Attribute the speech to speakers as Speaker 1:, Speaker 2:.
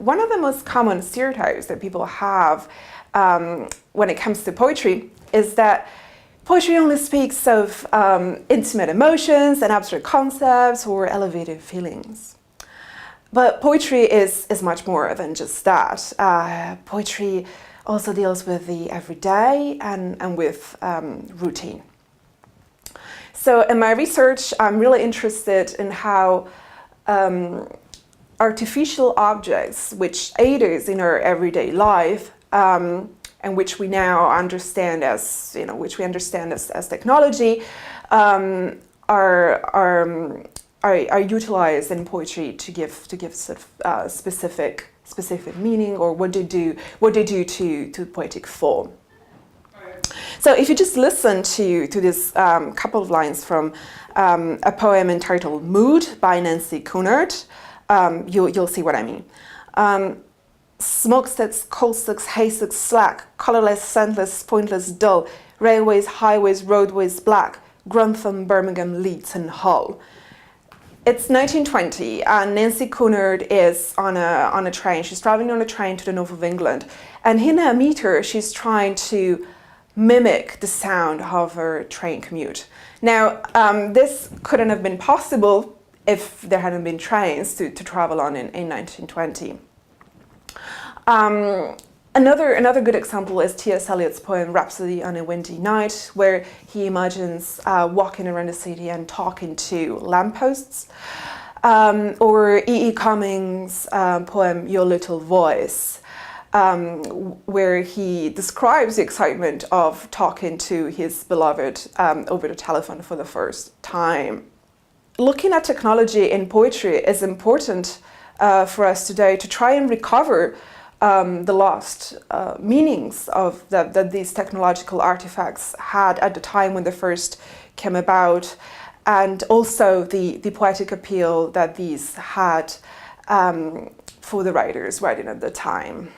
Speaker 1: one of the most common stereotypes that people have when it comes to poetry is that poetry only speaks of intimate emotions and abstract concepts or elevated feelings. But poetry is much more than just that. Poetry also deals with the everyday and with routine. So in my research, I'm really interested in how artificial objects which aid us in our everyday life and which we now understand as, as technology, are utilized in poetry to give sort of specific meaning, or what they do to poetic form. So if you just listen to this couple of lines from a poem entitled "Mood" by Nancy Cunard, you'll see what I mean. Smokestacks, coalstacks, haystacks, slack, colourless, scentless, pointless, dull, railways, highways, roadways, black, Grantham, Birmingham, Leeds and Hull. It's 1920 and Nancy Cunard is on a train. She's traveling on a train to the north of England, and in her meter she's trying to mimic the sound of her train commute. Now, this couldn't have been possible if there hadn't been trains to travel on in 1920. Another good example is T.S. Eliot's poem Rhapsody on a Windy Night, where he imagines walking around the city and talking to lampposts. Or E.E. Cummings' poem Your Little Voice, where he describes the excitement of talking to his beloved over the telephone for the first time. Looking at technology in poetry is important for us today to try and recover the lost meanings of that these technological artifacts had at the time when they first came about, and also the poetic appeal that these had for the writers writing at the time.